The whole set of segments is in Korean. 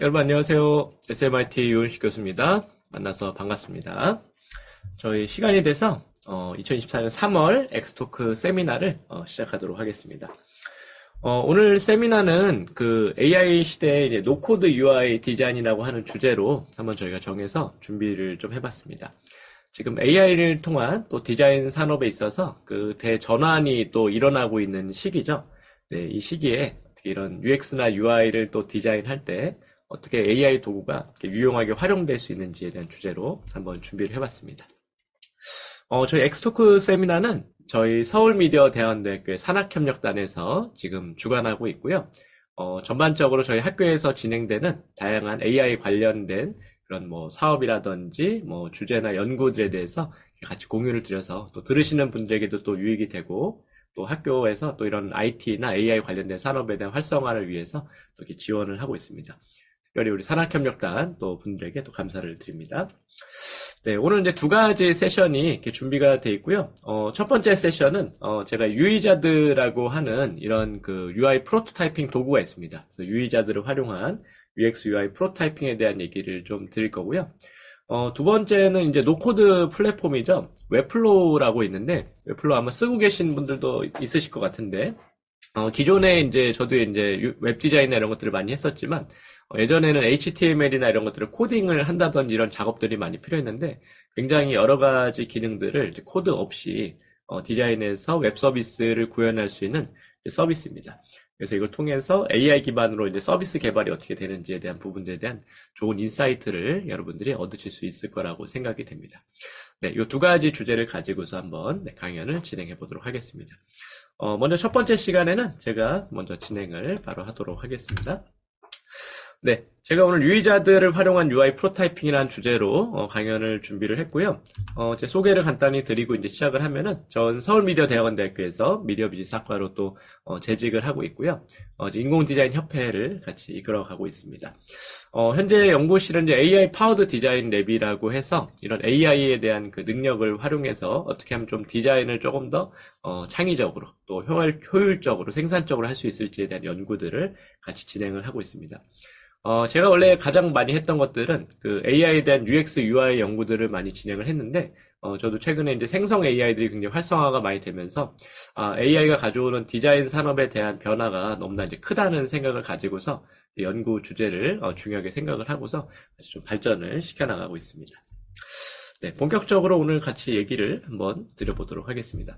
여러분 안녕하세요. SMIT 유은식 교수입니다. 만나서 반갑습니다. 저희 시간이 돼서 2024년 3월 엑스토크 세미나를 시작하도록 하겠습니다. 오늘 세미나는 그 AI 시대의 이제 노코드 UI 디자인이라고 하는 주제로 한번 저희가 정해서 준비를 좀 해봤습니다. 지금 AI를 통한 또 디자인 산업에 있어서 그 대전환이 또 일어나고 있는 시기죠. 네, 이 시기에 어떻게 이런 UX나 UI를 또 디자인할 때 어떻게 AI 도구가 유용하게 활용될 수 있는지에 대한 주제로 한번 준비를 해봤습니다. 저희 엑스토크 세미나는 저희 서울미디어대학교의 산학협력단에서 지금 주관하고 있고요. 전반적으로 저희 학교에서 진행되는 다양한 AI 관련된 그런 뭐 사업이라든지 뭐 주제나 연구들에 대해서 같이 공유를 드려서 또 들으시는 분들에게도 또 유익이 되고 또 학교에서 또 이런 IT나 AI 관련된 산업에 대한 활성화를 위해서 또 이렇게 지원을 하고 있습니다. 특별히 우리 산학협력단 또 분들에게 또 감사를 드립니다. 네, 오늘 이제 두 가지 세션이 이렇게 준비가 되어 있고요. 첫 번째 세션은 제가 유의자드라고 하는 이런 그 UI 프로토타이핑 도구가 있습니다. 그래서 유의자드를 활용한 UX UI 프로토타이핑에 대한 얘기를 좀 드릴 거고요. 두 번째는 이제 노코드 플랫폼이죠. 웹플로우라고 있는데, 웹플로우 아마 쓰고 계신 분들도 있으실 것 같은데, 기존에 이제 저도 이제 웹 디자인이나 이런 것들을 많이 했었지만, 예전에는 HTML이나 이런 것들을 코딩을 한다든지 이런 작업들이 많이 필요했는데, 굉장히 여러 가지 기능들을 이제 코드 없이 디자인해서 웹 서비스를 구현할 수 있는 서비스입니다. 그래서 이걸 통해서 AI 기반으로 이제 서비스 개발이 어떻게 되는지에 대한 부분들에 대한 좋은 인사이트를 여러분들이 얻으실 수 있을 거라고 생각이 됩니다. 네, 이 두 가지 주제를 가지고서 한번 강연을 진행해 보도록 하겠습니다. 먼저 첫 번째 시간에는 제가 먼저 진행을 바로 하도록 하겠습니다. 네, 제가 오늘 유의자들을 활용한 UI 프로타이핑이라는 주제로 강연을 준비를 했고요. 제 소개를 간단히 드리고 이제 시작을 하면은 전 서울미디어대학원대학교에서 미디어 비즈니스학과로 또 재직을 하고 있고요. 인공디자인 협회를 같이 이끌어가고 있습니다. 현재 연구실은 이제 AI 파워드 디자인 랩이라고 해서 이런 AI에 대한 그 능력을 활용해서 어떻게 하면 좀 디자인을 조금 더 창의적으로 또 효율적으로 생산적으로 할 수 있을지에 대한 연구들을 같이 진행을 하고 있습니다. 제가 원래 가장 많이 했던 것들은 그 AI에 대한 UX, UI 연구들을 많이 진행을 했는데, 저도 최근에 이제 생성 AI들이 굉장히 활성화가 많이 되면서, AI가 가져오는 디자인 산업에 대한 변화가 너무나 이제 크다는 생각을 가지고서 연구 주제를 중요하게 생각을 하고서 좀 발전을 시켜나가고 있습니다. 네, 본격적으로 오늘 같이 얘기를 한번 드려보도록 하겠습니다.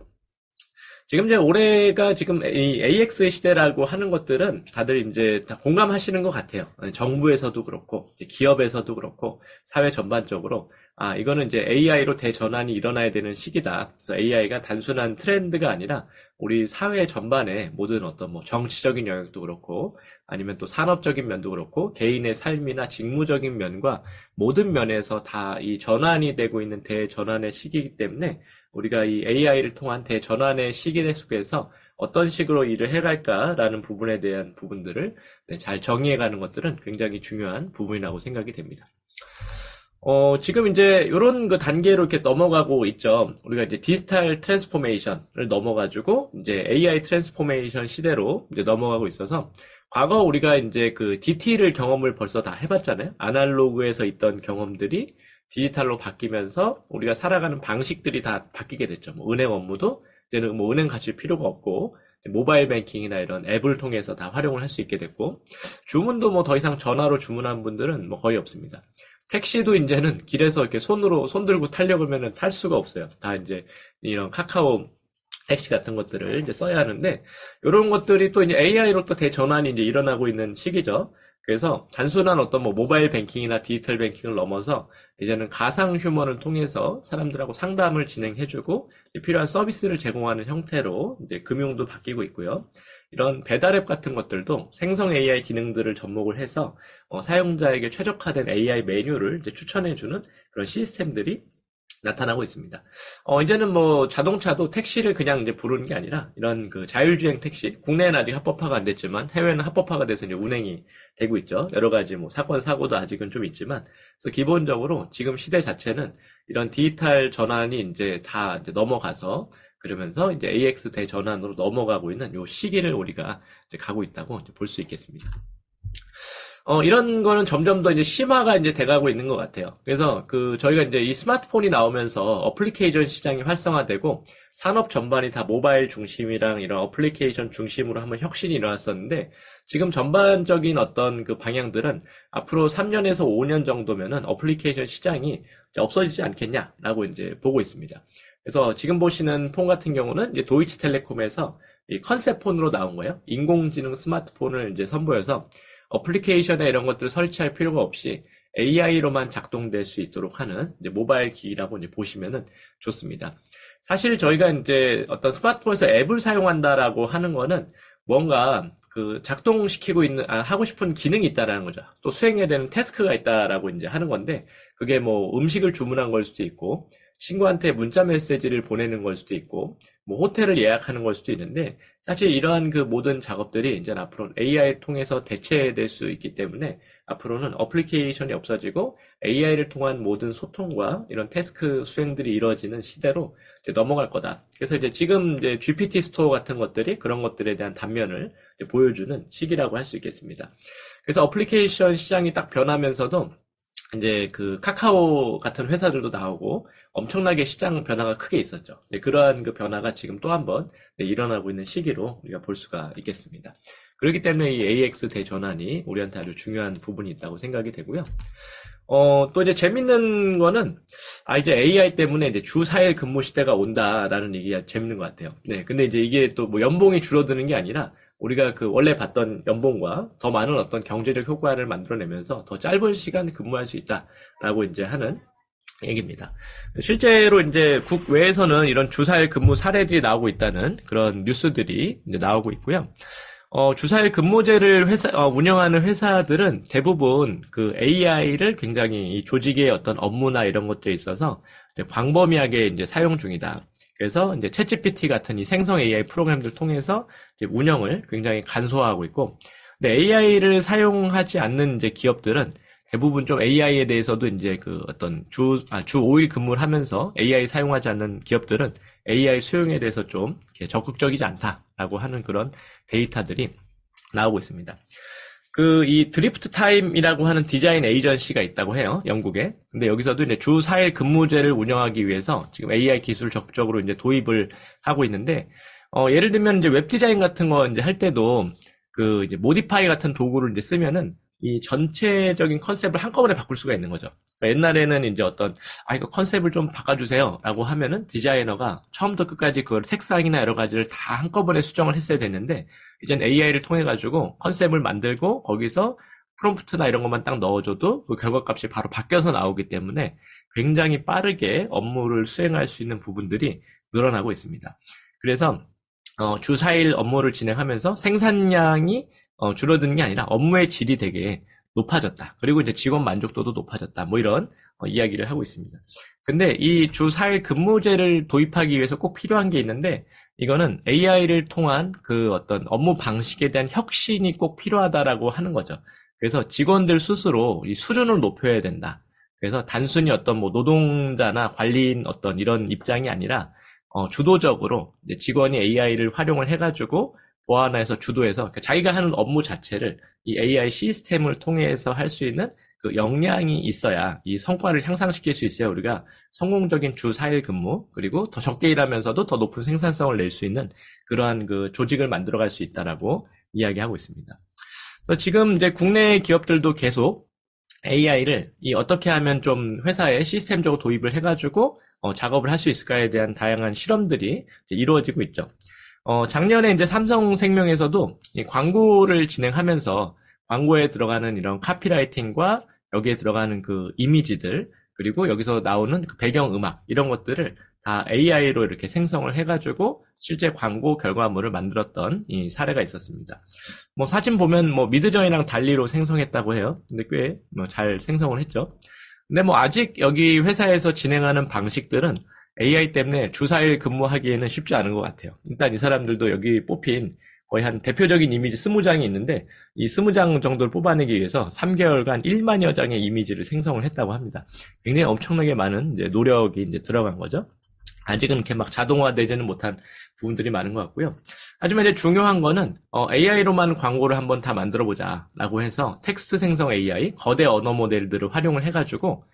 지금 이제 올해가 지금 이 AX 시대라고 하는 것들은 다들 이제 다 공감하시는 것 같아요. 정부에서도 그렇고, 기업에서도 그렇고, 사회 전반적으로, 이거는 이제 AI로 대전환이 일어나야 되는 시기다. 그래서 AI가 단순한 트렌드가 아니라 우리 사회 전반에 모든 어떤 뭐 정치적인 영역도 그렇고, 아니면 또 산업적인 면도 그렇고, 개인의 삶이나 직무적인 면과 모든 면에서 다 이 전환이 되고 있는 대전환의 시기이기 때문에 우리가 이 AI를 통한 대전환의 시기 속에서 어떤 식으로 일을 해갈까라는 부분에 대한 부분들을 잘 정의해가는 것들은 굉장히 중요한 부분이라고 생각이 됩니다. 지금 이제 이런 그 단계로 이렇게 넘어가고 있죠. 우리가 이제 디지털 트랜스포메이션을 넘어가지고 이제 AI 트랜스포메이션 시대로 이제 넘어가고 있어서 과거 우리가 이제 그 DT를 경험을 벌써 다 해봤잖아요. 아날로그에서 있던 경험들이 디지털로 바뀌면서 우리가 살아가는 방식들이 다 바뀌게 됐죠. 뭐 은행 업무도 이제는 뭐 은행 가실 필요가 없고 모바일 뱅킹이나 이런 앱을 통해서 다 활용을 할 수 있게 됐고 주문도 뭐 더 이상 전화로 주문한 분들은 뭐 거의 없습니다. 택시도 이제는 길에서 이렇게 손 들고 타려고 하면은 탈 수가 없어요. 다 이제 이런 카카오 택시 같은 것들을 이제 써야 하는데 이런 것들이 또 이제 AI로 또 대전환이 이제 일어나고 있는 시기죠. 그래서 단순한 어떤 뭐 모바일 뱅킹이나 디지털 뱅킹을 넘어서 이제는 가상 휴머를 통해서 사람들하고 상담을 진행해주고 필요한 서비스를 제공하는 형태로 이제 금융도 바뀌고 있고요. 이런 배달앱 같은 것들도 생성 AI 기능들을 접목을 해서 사용자에게 최적화된 AI 메뉴를 이제 추천해주는 그런 시스템들이 나타나고 있습니다. 이제는 뭐 자동차도 택시를 그냥 이제 부르는 게 아니라 이런 그 자율주행 택시, 국내에는 아직 합법화가 안 됐지만 해외는 합법화가 돼서 이제 운행이 되고 있죠. 여러 가지 뭐 사건, 사고도 아직은 좀 있지만, 그래서 기본적으로 지금 시대 자체는 이런 디지털 전환이 이제 다 이제 넘어가서 그러면서 이제 AX 대전환으로 넘어가고 있는 요 시기를 우리가 이제 가고 있다고 볼 수 있겠습니다. 이런 거는 점점 더 이제 심화가 이제 돼가고 있는 것 같아요. 그래서 저희가 이제 이 스마트폰이 나오면서 어플리케이션 시장이 활성화되고 산업 전반이 다 모바일 중심이랑 이런 어플리케이션 중심으로 한번 혁신이 일어났었는데 지금 전반적인 어떤 그 방향들은 앞으로 3년에서 5년 정도면은 어플리케이션 시장이 이제 없어지지 않겠냐라고 이제 보고 있습니다. 그래서 지금 보시는 폰 같은 경우는 이제 도이치텔레콤에서 이 컨셉폰으로 나온 거예요. 인공지능 스마트폰을 이제 선보여서 어플리케이션에 이런 것들을 설치할 필요가 없이 AI로만 작동될 수 있도록 하는 이제 모바일 기기라고 이제 보시면은 좋습니다. 사실 저희가 이제 어떤 스마트폰에서 앱을 사용한다라고 하는 거는 뭔가 작동시키고 있는, 하고 싶은 기능이 있다라는 거죠. 또 수행해야 되는 태스크가 있다라고 이제 하는 건데, 그게 뭐 음식을 주문한 걸 수도 있고, 친구한테 문자 메시지를 보내는 걸 수도 있고, 뭐 호텔을 예약하는 걸 수도 있는데, 사실 이러한 그 모든 작업들이 이제 앞으로 AI 통해서 대체될 수 있기 때문에 앞으로는 어플리케이션이 없어지고 AI를 통한 모든 소통과 이런 태스크 수행들이 이루어지는 시대로 이제 넘어갈 거다. 그래서 이제 지금 이제 GPT 스토어 같은 것들이 그런 것들에 대한 단면을 보여주는 시기라고 할 수 있겠습니다. 그래서 어플리케이션 시장이 딱 변하면서도 이제 카카오 같은 회사들도 나오고 엄청나게 시장 변화가 크게 있었죠. 그러한 그 변화가 지금 또 한 번 일어나고 있는 시기로 우리가 볼 수가 있겠습니다. 그렇기 때문에 이 AX 대전환이 우리한테 아주 중요한 부분이 있다고 생각이 되고요. 또 이제 재밌는 거는, 이제 AI 때문에 이제 주 4일 근무 시대가 온다라는 얘기가 재밌는 것 같아요. 네, 근데 이제 이게 또 뭐 연봉이 줄어드는 게 아니라 우리가 원래 받던 연봉과 더 많은 어떤 경제적 효과를 만들어내면서 더 짧은 시간 근무할 수 있다라고 이제 하는 얘기입니다. 실제로 이제 국외에서는 이런 주 4일 근무 사례들이 나오고 있다는 그런 뉴스들이 이제 나오고 있고요. 주 4일 근무제를 운영하는 회사들은 대부분 AI를 굉장히 이 조직의 어떤 업무나 이런 것들에 있어서 광범위하게 이제 사용 중이다. 그래서 이제 챗GPT 같은 이 생성 AI 프로그램들 통해서 이제 운영을 굉장히 간소화하고 있고, 근데 AI를 사용하지 않는 이제 기업들은 대부분 좀 AI에 대해서도 이제 어떤 주 5일 근무를 하면서 AI 사용하지 않는 기업들은 AI 수용에 대해서 좀 적극적이지 않다라고 하는 그런 데이터들이 나오고 있습니다. 이 드리프트 타임이라고 하는 디자인 에이전시가 있다고 해요, 영국에. 근데 여기서도 이제 주 4일 근무제를 운영하기 위해서 지금 AI 기술을 적극적으로 이제 도입을 하고 있는데, 예를 들면 이제 웹 디자인 같은 거 이제 할 때도 이제 모디파이 같은 도구를 이제 쓰면은 이 전체적인 컨셉을 한꺼번에 바꿀 수가 있는 거죠. 그러니까 옛날에는 이제 이거 컨셉을 좀 바꿔주세요 라고 하면은 디자이너가 처음부터 끝까지 그걸 색상이나 여러 가지를 다 한꺼번에 수정을 했어야 됐는데, 이젠 AI를 통해 가지고 컨셉을 만들고 거기서 프롬프트나 이런 것만 딱 넣어줘도 그 결과값이 바로 바뀌어서 나오기 때문에 굉장히 빠르게 업무를 수행할 수 있는 부분들이 늘어나고 있습니다. 그래서 주 4일 업무를 진행하면서 생산량이 줄어드는 게 아니라 업무의 질이 되게 높아졌다. 그리고 이제 직원 만족도도 높아졌다. 뭐 이런 이야기를 하고 있습니다. 근데 이 주 4일 근무제를 도입하기 위해서 꼭 필요한 게 있는데, 이거는 AI를 통한 어떤 업무 방식에 대한 혁신이 꼭 필요하다라고 하는 거죠. 그래서 직원들 스스로 이 수준을 높여야 된다. 그래서 단순히 어떤 뭐 노동자나 관리인 어떤 이런 입장이 아니라 주도적으로 이제 직원이 AI를 활용을 해가지고 보완해서 주도해서 그러니까 자기가 하는 업무 자체를 이 AI 시스템을 통해서 할 수 있는 그 역량이 있어야 이 성과를 향상시킬 수 있어야 우리가 성공적인 주 4일 근무, 그리고 더 적게 일하면서도 더 높은 생산성을 낼 수 있는 그러한 조직을 만들어갈 수 있다라고 이야기하고 있습니다. 그래서 지금 이제 국내 기업들도 계속 AI를 어떻게 하면 좀 회사에 시스템적으로 도입을 해가지고 작업을 할 수 있을까에 대한 다양한 실험들이 이루어지고 있죠. 작년에 이제 삼성생명에서도 이 광고를 진행하면서 광고에 들어가는 이런 카피라이팅과 여기에 들어가는 이미지들, 그리고 여기서 나오는 배경음악, 이런 것들을 다 AI로 이렇게 생성을 해가지고 실제 광고 결과물을 만들었던 이 사례가 있었습니다. 뭐 사진 보면 뭐 미드전이랑 달리로 생성했다고 해요. 근데 꽤 잘 생성을 했죠. 근데 뭐 아직 여기 회사에서 진행하는 방식들은 AI 때문에 주 4일 근무하기에는 쉽지 않은 것 같아요. 일단 이 사람들도 여기 뽑힌 거의 한 대표적인 이미지 20장이 있는데, 이 20장 정도를 뽑아내기 위해서 3개월간 1만여 장의 이미지를 생성을 했다고 합니다. 굉장히 엄청나게 많은 이제 노력이 이제 들어간 거죠. 아직은 이렇게 막 자동화되지는 못한 부분들이 많은 것 같고요. 하지만 이제 중요한 거는 AI로만 광고를 한번 다 만들어보자라고 해서 텍스트 생성 AI, 거대 언어 모델들을 활용을 해가지고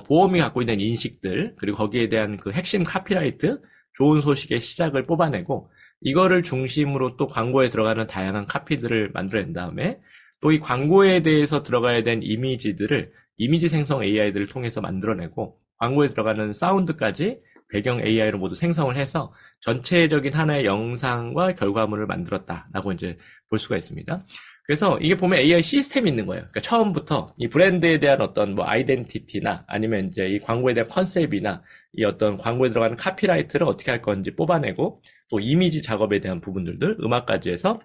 보험이 갖고 있는 인식들, 그리고 거기에 대한 그 핵심 카피라이트, 좋은 소식의 시작을 뽑아내고 이거를 중심으로 또 광고에 들어가는 다양한 카피들을 만들어낸 다음에 또 이 광고에 대해서 들어가야 된 이미지들을 이미지 생성 AI들을 통해서 만들어내고 광고에 들어가는 사운드까지 배경 AI로 모두 생성을 해서 전체적인 하나의 영상과 결과물을 만들었다라고 이제 볼 수가 있습니다. 그래서 이게 보면 AI 시스템이 있는 거예요. 그러니까 처음부터 이 브랜드에 대한 어떤 뭐 아이덴티티나 아니면 이제 이 광고에 대한 컨셉이나 이 어떤 광고에 들어가는 카피라이트를 어떻게 할 건지 뽑아내고 또 이미지 작업에 대한 부분들을 음악까지 해서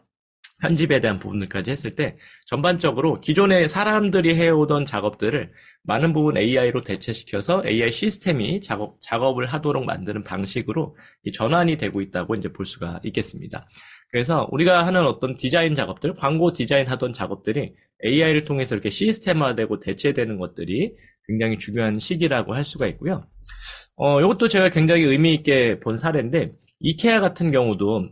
편집에 대한 부분들까지 했을 때 전반적으로 기존에 사람들이 해오던 작업들을 많은 부분 AI로 대체시켜서 AI 시스템이 작업을 하도록 만드는 방식으로 이 전환이 되고 있다고 이제 볼 수가 있겠습니다. 그래서 우리가 하는 어떤 디자인 작업들, 광고 디자인 하던 작업들이 AI를 통해서 이렇게 시스템화되고 대체되는 것들이 굉장히 중요한 시기라고 할 수가 있고요. 이것도 제가 굉장히 의미 있게 본 사례인데 이케아 같은 경우도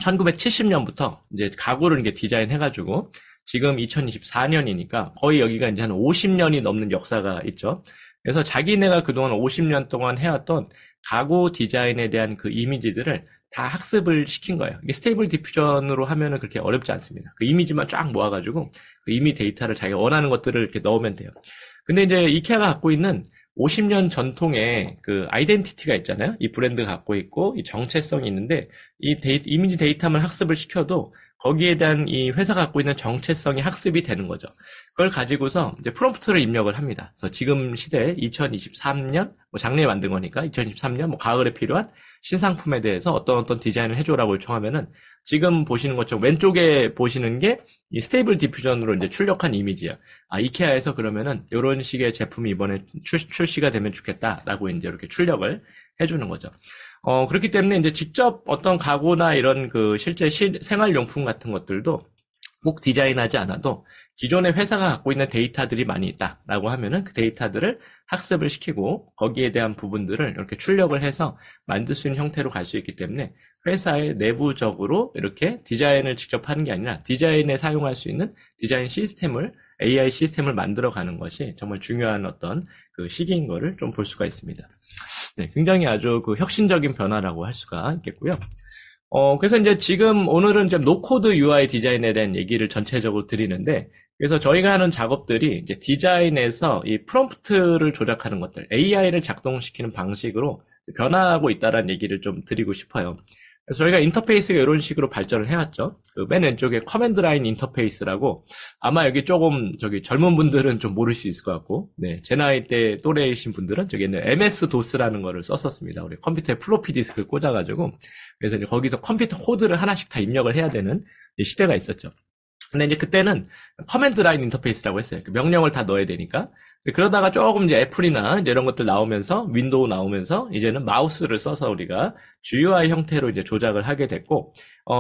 1970년부터 이제 가구를 이렇게 디자인해가지고 지금 2024년이니까 거의 여기가 이제 한 50년이 넘는 역사가 있죠. 그래서 자기네가 그동안 50년 동안 해왔던 가구 디자인에 대한 그 이미지들을 다 학습을 시킨 거예요. 이게 스테이블 디퓨전으로 하면은 그렇게 어렵지 않습니다. 그 이미지만 쫙 모아가지고 그 이미 데이터를 자기가 원하는 것들을 이렇게 넣으면 돼요. 근데 이제 이케아가 갖고 있는 50년 전통의 그 아이덴티티가 있잖아요. 이 브랜드 갖고 있고 이 정체성이 있는데 이 이미지 데이터만 학습을 시켜도 거기에 대한 이 회사가 갖고 있는 정체성이 학습이 되는 거죠. 그걸 가지고서 이제 프롬프트를 입력을 합니다. 그래서 지금 시대에 2023년 뭐 작년에 만든 거니까 2023년 뭐 가을에 필요한 신상품에 대해서 어떤 디자인을 해줘라고 요청하면은 지금 보시는 것처럼 왼쪽에 보시는 게 이 스테이블 디퓨전으로 이제 출력한 이미지야. 이케아에서 그러면은 이런 식의 제품이 이번에 출시가 되면 좋겠다라고 이제 이렇게 출력을 해주는 거죠. 그렇기 때문에 이제 직접 어떤 가구나 이런 그 실제 생활용품 같은 것들도 꼭 디자인하지 않아도 기존의 회사가 갖고 있는 데이터들이 많이 있다라고 하면은 그 데이터들을 학습을 시키고 거기에 대한 부분들을 이렇게 출력을 해서 만들 수 있는 형태로 갈 수 있기 때문에 회사의 내부적으로 이렇게 디자인을 직접 하는 게 아니라 디자인에 사용할 수 있는 디자인 시스템을 AI 시스템을 만들어가는 것이 정말 중요한 어떤 그 시기인 거를 좀 볼 수가 있습니다. 네, 굉장히 아주 그 혁신적인 변화라고 할 수가 있겠고요. 그래서 이제 지금 오늘은 좀 노코드 UI 디자인에 대한 얘기를 전체적으로 드리는데, 그래서 저희가 하는 작업들이 이제 디자인에서 이 프롬프트를 조작하는 것들, AI를 작동시키는 방식으로 변화하고 있다는 얘기를 좀 드리고 싶어요. 그래서 저희가 인터페이스가 이런 식으로 발전을 해왔죠. 그 맨 왼쪽에 커맨드 라인 인터페이스라고 아마 여기 조금 젊은 분들은 좀 모를 수 있을 것 같고, 네, 제 나이 때 또래이신 분들은 저기는 MS 도스라는 거를 썼었습니다. 우리 컴퓨터에 플로피 디스크를 꽂아가지고 그래서 이제 거기서 컴퓨터 코드를 하나씩 다 입력을 해야 되는 시대가 있었죠. 근데 이제 그때는 커맨드 라인 인터페이스라고 했어요. 그 명령을 다 넣어야 되니까. 그러다가 조금 이제 애플이나 이제 이런 것들 나오면서 윈도우 나오면서 이제는 마우스를 써서 우리가 GUI 형태로 이제 조작을 하게 됐고,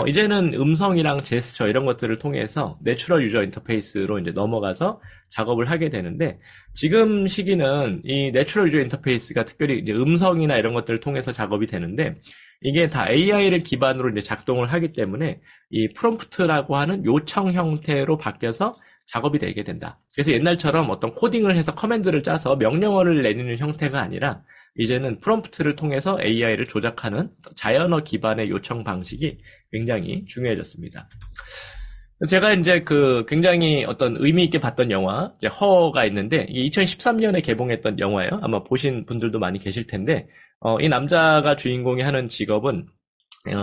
이제는 음성이랑 제스처 이런 것들을 통해서 내추럴 유저 인터페이스로 이제 넘어가서 작업을 하게 되는데, 지금 시기는 이 내추럴 유저 인터페이스가 특별히 이제 음성이나 이런 것들을 통해서 작업이 되는데, 이게 다 AI를 기반으로 이제 작동을 하기 때문에 이 프롬프트라고 하는 요청 형태로 바뀌어서 작업이 되게 된다. 그래서 옛날처럼 어떤 코딩을 해서 커맨드를 짜서 명령어를 내리는 형태가 아니라 이제는 프롬프트를 통해서 AI를 조작하는 자연어 기반의 요청 방식이 굉장히 중요해졌습니다. 제가 이제 그 굉장히 어떤 의미 있게 봤던 영화, 이제 허가 있는데, 이게 2013년에 개봉했던 영화예요. 아마 보신 분들도 많이 계실 텐데, 이 남자가 주인공이 하는 직업은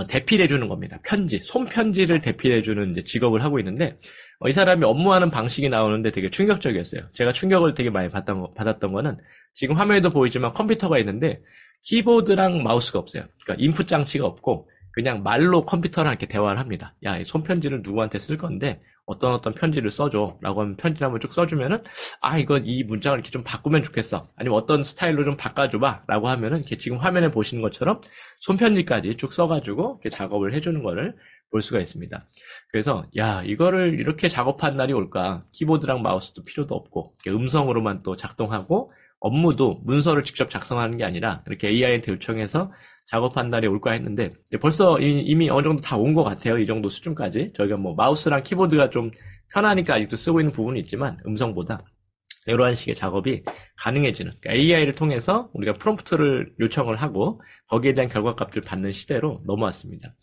대필해주는 겁니다. 손편지를 대필해주는 이제 직업을 하고 있는데, 이 사람이 업무하는 방식이 나오는데 되게 충격적이었어요. 제가 충격을 되게 많이 받았던 거는 지금 화면에도 보이지만 컴퓨터가 있는데 키보드랑 마우스가 없어요. 그러니까 인풋 장치가 없고 그냥 말로 컴퓨터랑 이렇게 대화를 합니다. 야, 이 손편지를 누구한테 쓸 건데 어떤 편지를 써줘 라고 하면 편지를 한번 쭉 써주면은 이 문장을 이렇게 좀 바꾸면 좋겠어, 아니면 어떤 스타일로 좀 바꿔줘봐 라고 하면은 이렇게 지금 화면에 보시는 것처럼 손편지까지 쭉 써가지고 이렇게 작업을 해주는 거를 볼 수가 있습니다. 그래서 이거를 이렇게 작업한 날이 올까, 키보드랑 마우스도 필요도 없고 음성으로만 또 작동하고 업무도 문서를 직접 작성하는 게 아니라 이렇게 AI한테 요청해서 작업한 날이 올까 했는데 벌써 이미 어느 정도 다 온 것 같아요. 이 정도 수준까지. 저희가 뭐 마우스랑 키보드가 좀 편하니까 아직도 쓰고 있는 부분이 있지만 음성보다 이러한 식의 작업이 가능해지는, 그러니까 AI를 통해서 우리가 프롬프트를 요청을 하고 거기에 대한 결과값들을 받는 시대로 넘어왔습니다.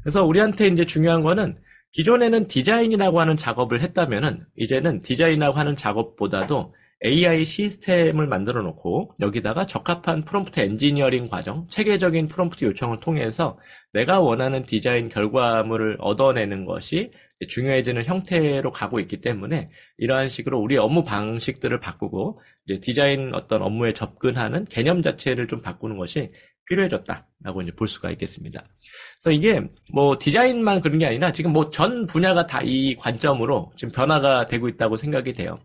그래서 우리한테 이제 중요한 거는 기존에는 디자인이라고 하는 작업을 했다면은 이제는 디자인이라고 하는 작업보다도 AI 시스템을 만들어 놓고 여기다가 적합한 프롬프트 엔지니어링 과정, 체계적인 프롬프트 요청을 통해서 내가 원하는 디자인 결과물을 얻어내는 것이 중요해지는 형태로 가고 있기 때문에 이러한 식으로 우리 업무 방식들을 바꾸고 이제 디자인 어떤 업무에 접근하는 개념 자체를 좀 바꾸는 것이 필요해졌다라고 이제 볼 수가 있겠습니다. 그래서 이게 뭐 디자인만 그런 게 아니라 지금 뭐 전 분야가 다 이 관점으로 지금 변화가 되고 있다고 생각이 돼요.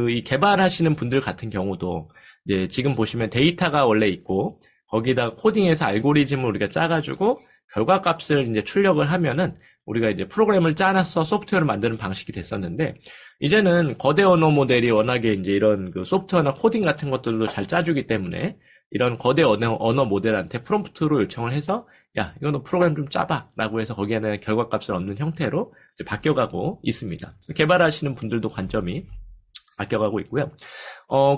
이 개발하시는 분들 같은 경우도 이제 지금 보시면 데이터가 원래 있고 거기다가 코딩해서 알고리즘을 우리가 짜가지고 결과값을 이제 출력을 하면은 우리가 이제 프로그램을 짜놔서 소프트웨어를 만드는 방식이 됐었는데 이제는 거대 언어 모델이 워낙에 이제 이런 그 소프트웨어나 코딩 같은 것들도 잘 짜주기 때문에 이런 거대 언어 모델한테 프롬프트로 요청을 해서 야, 이거 너 프로그램 좀 짜봐 라고 해서 거기에 대한 결과값을 얻는 형태로 이제 바뀌어가고 있습니다. 개발하시는 분들도 관점이 바뀌어가고 있고요.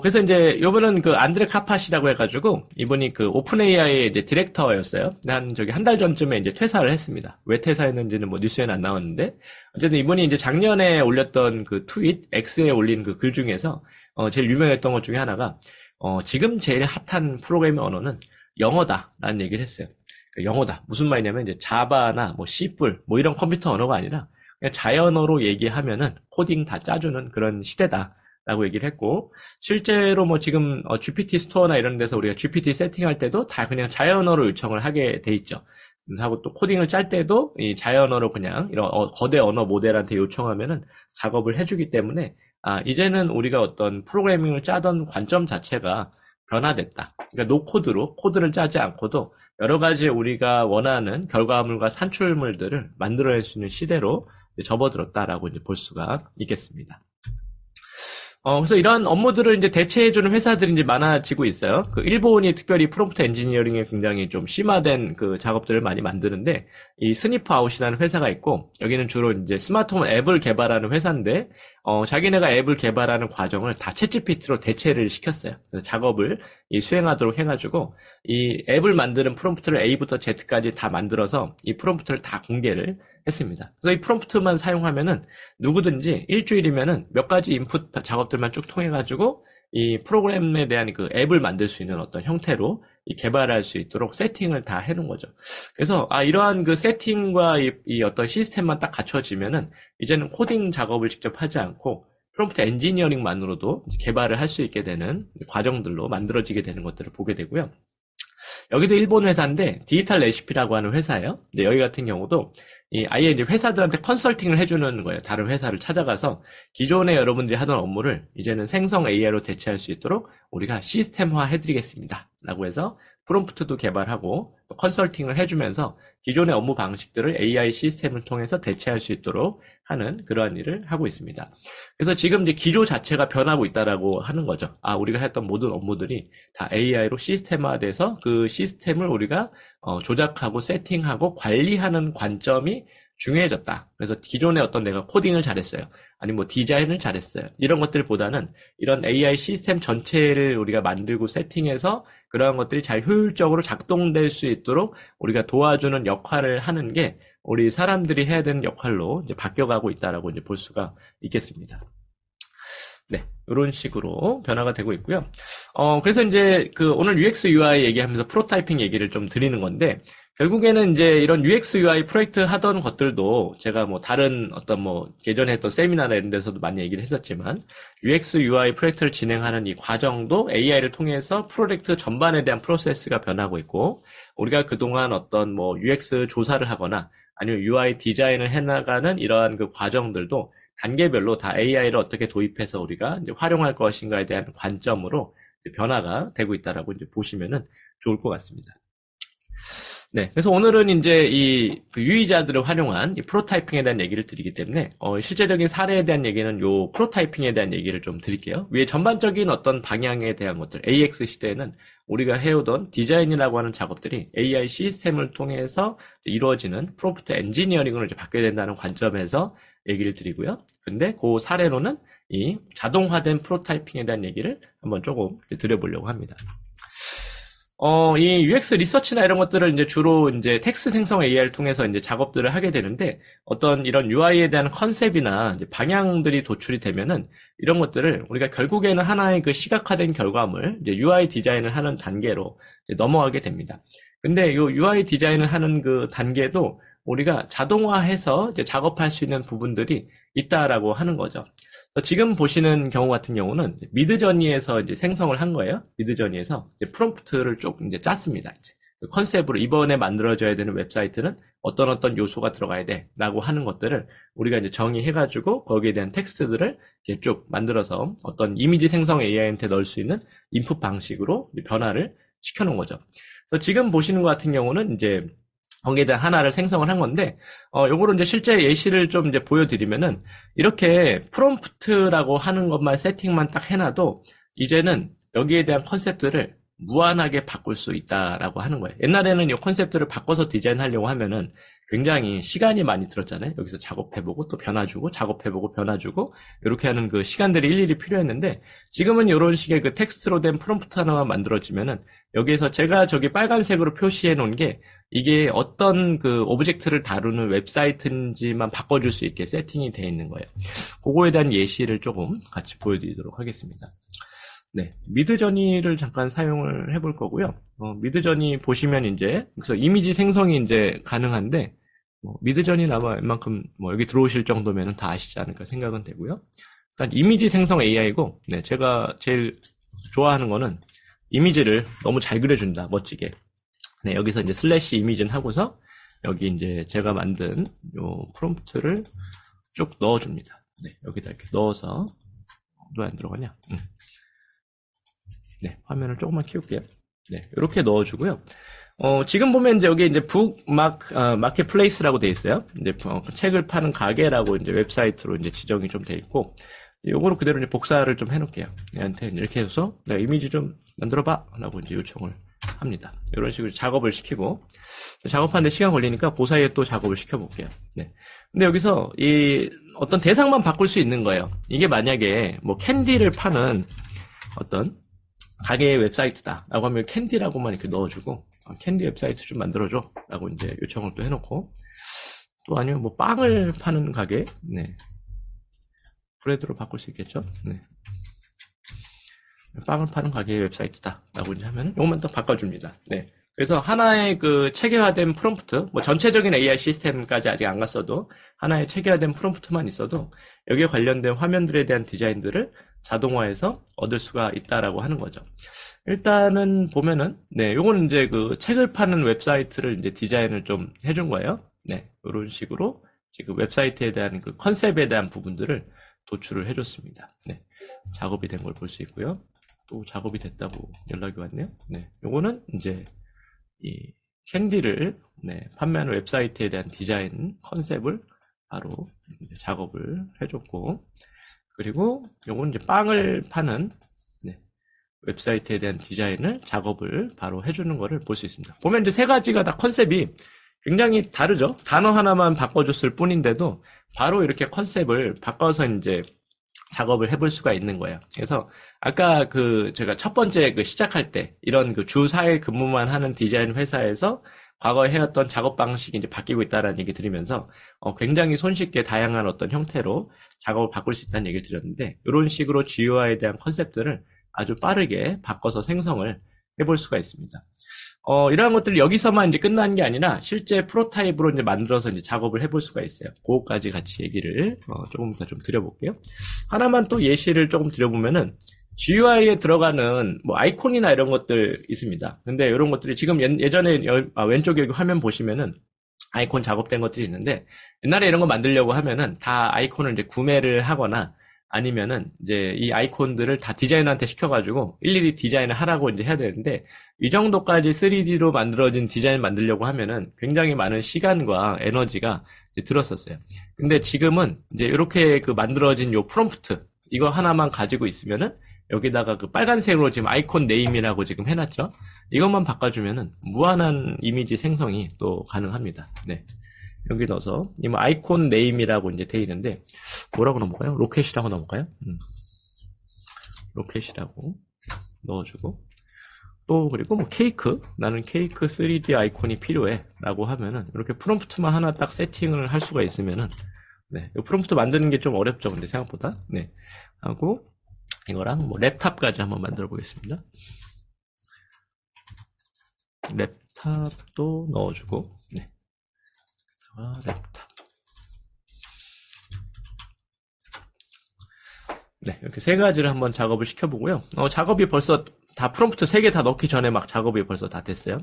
그래서 이제 요번은 그 안드레 카팟이라고 해가지고 이분이 그 오픈 AI의 이제 디렉터였어요. 한 달 전쯤에 이제 퇴사를 했습니다. 왜 퇴사했는지는 뭐 뉴스에는 안 나왔는데 어쨌든 이분이 이제 작년에 올렸던 그 트윗 X에 올린 그 글 중에서 제일 유명했던 것 중에 하나가 지금 제일 핫한 프로그래밍 언어는 영어다라는 얘기를 했어요. 그러니까 영어다. 무슨 말이냐면 이제 자바나 뭐 C++ 뭐 이런 컴퓨터 언어가 아니라 그냥 자연어로 얘기하면은 코딩 다 짜주는 그런 시대다. 라고 얘기를 했고, 실제로 뭐 지금 GPT 스토어나 이런 데서 우리가 GPT 세팅할 때도 다 그냥 자연어로 요청을 하게 돼 있죠. 하고 또 코딩을 짤 때도 이 자연어로 그냥 이런 거대 언어 모델한테 요청하면은 작업을 해주기 때문에 이제는 우리가 어떤 프로그래밍을 짜던 관점 자체가 변화됐다. 그러니까 노코드로 코드를 짜지 않고도 여러 가지 우리가 원하는 결과물과 산출물들을 만들어낼 수 있는 시대로 접어들었다라고 이제 볼 수가 있겠습니다. 그래서 이런 업무들을 이제 대체해주는 회사들이 이제 많아지고 있어요. 일본이 특별히 프롬프트 엔지니어링에 굉장히 좀 심화된 그 작업들을 많이 만드는데, 이 스니프 아웃이라는 회사가 있고, 여기는 주로 이제 스마트폰 앱을 개발하는 회사인데, 자기네가 앱을 개발하는 과정을 다 챗GPT로 대체를 시켰어요. 그래서 작업을 수행하도록 해가지고, 이 앱을 만드는 프롬프트를 A부터 Z까지 다 만들어서 이 프롬프트를 다 공개를 했습니다. 그래서 이 프롬프트만 사용하면은 누구든지 일주일이면은 몇 가지 인풋 작업들만 쭉 통해가지고 이 프로그램에 대한 그 앱을 만들 수 있는 어떤 형태로 개발할 수 있도록 세팅을 다 해놓은 거죠. 그래서 이러한 그 세팅과 이 어떤 시스템만 딱 갖춰지면은 이제는 코딩 작업을 직접 하지 않고 프롬프트 엔지니어링만으로도 개발을 할 수 있게 되는 과정들로 만들어지게 되는 것들을 보게 되고요. 여기도 일본 회사인데 디지털 레시피라고 하는 회사예요. 근데 여기 같은 경우도 아예 이제 회사들한테 컨설팅을 해주는 거예요. 다른 회사를 찾아가서 기존에 여러분들이 하던 업무를 이제는 생성 AI로 대체할 수 있도록 우리가 시스템화 해드리겠습니다. 라고 해서 프롬프트도 개발하고 컨설팅을 해주면서 기존의 업무 방식들을 AI 시스템을 통해서 대체할 수 있도록 하는 그러한 일을 하고 있습니다. 그래서 지금 이제 기조 자체가 변하고 있다라고 하는 거죠. 우리가 했던 모든 업무들이 다 AI로 시스템화돼서 그 시스템을 우리가 조작하고 세팅하고 관리하는 관점이 중요해졌다. 그래서 기존에 어떤 내가 코딩을 잘했어요. 아니면 뭐 디자인을 잘했어요. 이런 것들보다는 이런 AI 시스템 전체를 우리가 만들고 세팅해서 그러한 것들이 잘 효율적으로 작동될 수 있도록 우리가 도와주는 역할을 하는 게 우리 사람들이 해야 되는 역할로 이제 바뀌어가고 있다라고 이제 볼 수가 있겠습니다. 네, 이런 식으로 변화가 되고 있고요. 그래서 이제 오늘 UX UI 얘기하면서 프로타이핑 얘기를 좀 드리는 건데, 결국에는 이제 이런 UX UI 프로젝트 하던 것들도 제가 뭐 다른 어떤 뭐 예전에 했던 세미나나 이런 데서도 많이 얘기를 했었지만, UX UI 프로젝트를 진행하는 이 과정도 AI를 통해서 프로젝트 전반에 대한 프로세스가 변하고 있고, 우리가 그동안 어떤 뭐 UX 조사를 하거나 아니면 UI 디자인을 해나가는 이러한 그 과정들도 단계별로 다 AI를 어떻게 도입해서 우리가 이제 활용할 것인가에 대한 관점으로 이제 변화가 되고 있다라고 이제 보시면은 좋을 것 같습니다. 네, 그래서 오늘은 이제 그 유의자들을 활용한 이 프로타이핑에 대한 얘기를 드리기 때문에 실제적인 사례에 대한 얘기는 요 프로타이핑에 대한 얘기를 좀 드릴게요. 위에 전반적인 어떤 방향에 대한 것들, AX 시대에는 우리가 해오던 디자인이라고 하는 작업들이 AI 시스템을 통해서 이루어지는 프롬프트 엔지니어링으로 이제 바뀌어야 된다는 관점에서 얘기를 드리고요. 근데 그 사례로는 이 자동화된 프로타이핑에 대한 얘기를 한번 조금 드려보려고 합니다. 이 UX 리서치나 이런 것들을 이제 주로 이제 텍스트 생성 AI를 통해서 이제 작업들을 하게 되는데, 어떤 이런 UI에 대한 컨셉이나 이제 방향들이 도출이 되면은 이런 것들을 우리가 결국에는 하나의 그 시각화된 결과물, 이제 UI 디자인을 하는 단계로 이제 넘어가게 됩니다. 근데 이 UI 디자인을 하는 그 단계도 우리가 자동화해서 이제 작업할 수 있는 부분들이 있다라고 하는 거죠. 지금 보시는 경우 같은 경우는 미드저니에서 이제 생성을 한 거예요. 미드저니에서 이제 프롬프트를 쭉 이제 짰습니다. 이제 그 컨셉으로 이번에 만들어져야 되는 웹사이트는 어떤 요소가 들어가야 돼라고 하는 것들을 우리가 이제 정의해가지고 거기에 대한 텍스트들을 이렇게 쭉 만들어서 어떤 이미지 생성 AI한테 넣을 수 있는 인풋 방식으로 변화를 시켜놓은 거죠. 그래서 지금 보시는 것 같은 경우는 이제 거기에 대한 하나를 생성을 한 건데, 요거를 이제 실제 예시를 좀 이제 보여드리면은, 이렇게 프롬프트라고 하는 것만 세팅만 딱 해놔도, 이제는 여기에 대한 컨셉들을 무한하게 바꿀 수 있다라고 하는 거예요. 옛날에는 이 컨셉들을 바꿔서 디자인하려고 하면은 굉장히 시간이 많이 들었잖아요. 여기서 작업해보고 또 변화 주고 작업해보고 변화 주고 이렇게 하는 그 시간들이 일일이 필요했는데, 지금은 이런 식의 그 텍스트로 된 프롬프트 하나만 만들어지면은 여기에서 제가 저기 빨간색으로 표시해 놓은 게 이게 어떤 그 오브젝트를 다루는 웹사이트인지만 바꿔줄 수 있게 세팅이 되어 있는 거예요. 그거에 대한 예시를 조금 같이 보여드리도록 하겠습니다. 네, 미드저니를 잠깐 사용을 해볼 거고요. 미드저니 보시면 이제 그래서 이미지 생성이 이제 가능한데, 미드저니는 아마 웬만큼 여기 들어오실 정도면 다 아시지 않을까 생각은 되고요. 일단 이미지 생성 AI고, 네, 제가 제일 좋아하는 거는 이미지를 너무 잘 그려준다, 멋지게. 네, 여기서 이제 슬래시 이미지는 하고서 여기 이제 제가 만든 요 프롬프트를 쭉 넣어줍니다. 네, 여기다 이렇게 넣어서 왜 안 들어가냐? 네, 화면을 조금만 키울게요. 네, 이렇게 넣어주고요. 지금 보면 이제 여기 이제 마켓플레이스라고 되어 있어요. 이제 책을 파는 가게라고 이제 웹사이트로 이제 지정이 좀 돼 있고, 요거를 그대로 이제 복사를 좀 해놓을게요. 얘한테 이렇게 해서 내가 이미지 좀 만들어봐 라고 이제 요청을 합니다. 이런 식으로 작업을 시키고, 작업하는데 시간 걸리니까 그 사이에 또 작업을 시켜볼게요. 네. 근데 여기서 이 어떤 대상만 바꿀 수 있는 거예요. 이게 만약에 뭐 캔디를 파는 어떤 가게의 웹사이트다 라고 하면 캔디라고만 이렇게 넣어주고, 캔디 웹사이트 좀 만들어줘 라고 이제 요청을 또 해놓고, 또 아니면 뭐 빵을 파는 가게, 네, 브레드로 바꿀 수 있겠죠. 네, 빵을 파는 가게의 웹사이트다 라고 이제 하면 이것만 또 바꿔줍니다. 네, 그래서 하나의 그 체계화된 프롬프트, 뭐 전체적인 AI 시스템까지 아직 안 갔어도 하나의 체계화된 프롬프트만 있어도 여기에 관련된 화면들에 대한 디자인들을 자동화해서 얻을 수가 있다라고 하는 거죠. 일단은 보면은, 네, 요거는 이제 그 책을 파는 웹사이트를 이제 디자인을 좀 해준 거예요. 네, 이런 식으로 지금 웹사이트에 대한 그 컨셉에 대한 부분들을 도출을 해줬습니다. 네, 작업이 된 걸 볼 수 있고요. 또 작업이 됐다고 연락이 왔네요. 네, 요거는 이제 이 캔디를 판매하는 웹사이트에 대한 디자인 컨셉을 바로 작업을 해줬고, 그리고 요건 이제 빵을 파는 웹사이트에 대한 디자인을 작업을 바로 해주는 거를 볼 수 있습니다. 보면 이제 세 가지가 다 컨셉이 굉장히 다르죠. 단어 하나만 바꿔줬을 뿐인데도 바로 이렇게 컨셉을 바꿔서 이제 작업을 해볼 수가 있는 거예요. 그래서 아까 그 제가 첫 번째 그 시작할 때 이런 그 주 4일 근무만 하는 디자인 회사에서 과거에 해왔던 작업 방식이 이제 바뀌고 있다라는 얘기 드리면서 굉장히 손쉽게 다양한 어떤 형태로 작업을 바꿀 수 있다는 얘기를 드렸는데, 이런 식으로 GUI에 대한 컨셉들을 아주 빠르게 바꿔서 생성을 해볼 수가 있습니다. 이러한 것들이 여기서만 이제 끝나는 게 아니라 실제 프로타입으로 이제 만들어서 이제 작업을 해볼 수가 있어요. 그거까지 같이 얘기를 조금 더 좀 드려볼게요. 하나만 또 예시를 조금 드려보면은 GUI에 들어가는 뭐 아이콘이나 이런 것들 있습니다. 근데 이런 것들이 지금 예전에 왼쪽에 여기 화면 보시면은 아이콘 작업된 것들이 있는데, 옛날에 이런 거 만들려고 하면은 다 아이콘을 이제 구매를 하거나 아니면은 이제 이 아이콘들을 다 디자이너한테 시켜가지고 일일이 디자인을 하라고 이제 해야 되는데 이 정도까지 3D로 만들어진 디자인 만들려고 하면은 굉장히 많은 시간과 에너지가 이제 들었었어요. 근데 지금은 이제 이렇게 그 만들어진 요 프롬프트 이거 하나만 가지고 있으면은 여기다가 그 빨간색으로 지금 아이콘 네임이라고 지금 해놨죠. 이것만 바꿔주면은 무한한 이미지 생성이 또 가능합니다. 네. 여기 넣어서 이 아이콘 네임이라고 이제 돼 있는데 뭐라고 넣어볼까요? 로켓이라고 넣어볼까요? 로켓이라고 넣어주고 또 그리고 뭐 케이크 나는 케이크 3D 아이콘이 필요해 라고 하면은 이렇게 프롬프트만 하나 딱 세팅을 할 수가 있으면은 네, 이 프롬프트 만드는 게 좀 어렵죠. 근데 생각보다 네 하고 이거랑 뭐 랩탑까지 한번 만들어 보겠습니다. 랩탑도 넣어주고 네. 랩탑 네 이렇게 세 가지를 한번 작업을 시켜보고요. 작업이 벌써 다 프롬프트 3개 다 넣기 전에 막 작업이 벌써 다 됐어요.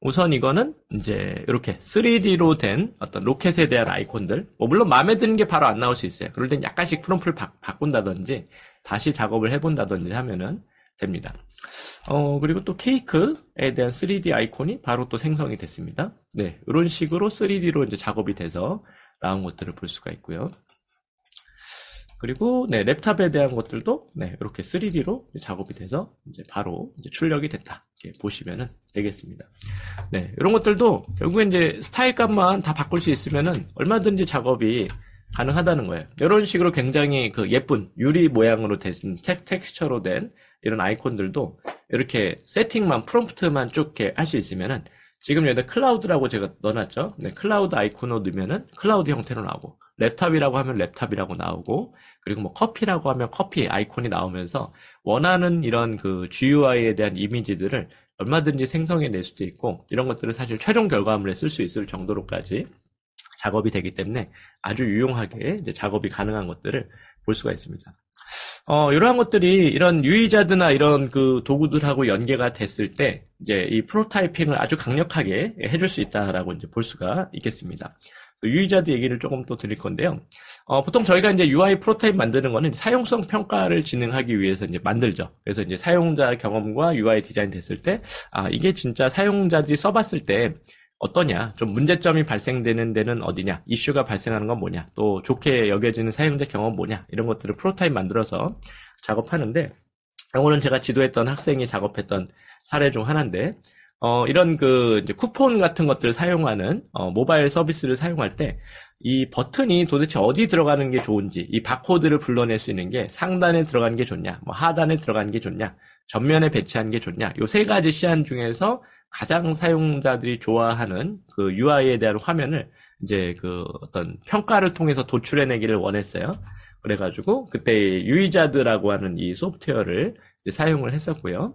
우선 이거는 이제 이렇게 3D로 된 어떤 로켓에 대한 아이콘들 물론 마음에 드는 게 바로 안 나올 수 있어요. 그럴 땐 약간씩 프롬프트를 바꾼다든지 다시 작업을 해본다든지 하면은 됩니다. 그리고 또 케이크에 대한 3D 아이콘이 바로 또 생성이 됐습니다. 네, 이런 식으로 3D로 이제 작업이 돼서 나온 것들을 볼 수가 있고요. 그리고 네, 랩탑에 대한 것들도 네, 이렇게 3D로 작업이 돼서 이제 바로 이제 출력이 됐다. 이렇게 보시면은 되겠습니다. 네, 이런 것들도 결국에 이제 스타일 값만 다 바꿀 수 있으면은 얼마든지 작업이 가능하다는 거예요. 이런 식으로 굉장히 그 예쁜 유리 모양으로 된 텍스처로 된 이런 아이콘들도 이렇게 세팅만 프롬프트만 쭉 할 수 있으면은 지금 여기다 클라우드라고 제가 넣어놨죠. 네, 클라우드 아이콘으로 넣으면은 클라우드 형태로 나오고 랩탑이라고 하면 랩탑이라고 나오고 그리고 뭐 커피라고 하면 커피 아이콘이 나오면서 원하는 이런 그 GUI에 대한 이미지들을 얼마든지 생성해낼 수도 있고 이런 것들을 사실 최종 결과물에 쓸 수 있을 정도로까지 작업이 되기 때문에 아주 유용하게 이제 작업이 가능한 것들을 볼 수가 있습니다. 이러한 것들이 이런 유의자드나 이런 그 도구들하고 연계가 됐을 때 이제 이 프로타이핑을 아주 강력하게 해줄 수 있다라고 이제 볼 수가 있겠습니다. 유의자드 얘기를 조금 또 드릴 건데요. 보통 저희가 이제 UI 프로타입 만드는 거는 사용성 평가를 진행하기 위해서 이제 만들죠. 그래서 이제 사용자 경험과 UI 디자인 됐을 때, 이게 진짜 사용자들이 써봤을 때 어떠냐, 좀 문제점이 발생되는 데는 어디냐, 이슈가 발생하는 건 뭐냐, 또 좋게 여겨지는 사용자 경험 뭐냐, 이런 것들을 프로타입 만들어서 작업하는데, 이거는 제가 지도했던 학생이 작업했던 사례 중 하나인데, 이런 그 이제 쿠폰 같은 것들을 사용하는 모바일 서비스를 사용할 때 이 버튼이 도대체 어디 들어가는 게 좋은지 이 바코드를 불러낼 수 있는 게 상단에 들어가는 게 좋냐, 뭐 하단에 들어가는 게 좋냐, 전면에 배치하는 게 좋냐, 요 세 가지 시안 중에서 가장 사용자들이 좋아하는 그 UI에 대한 화면을 이제 그 어떤 평가를 통해서 도출해내기를 원했어요. 그래가지고 그때 유이자드라고 하는 이 소프트웨어를 이제 사용을 했었고요.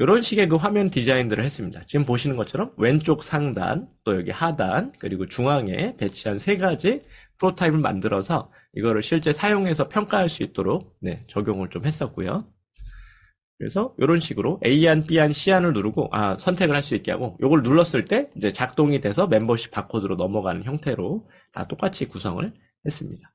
이런 식의 그 화면 디자인들을 했습니다. 지금 보시는 것처럼 왼쪽 상단, 또 여기 하단, 그리고 중앙에 배치한 세 가지 프로타입을 만들어서 이거를 실제 사용해서 평가할 수 있도록 적용을 좀 했었고요. 그래서 이런 식으로 A안, B안, C안을 누르고 선택을 할 수 있게 하고 이걸 눌렀을 때 이제 작동이 돼서 멤버십 바코드로 넘어가는 형태로 다 똑같이 구성을 했습니다.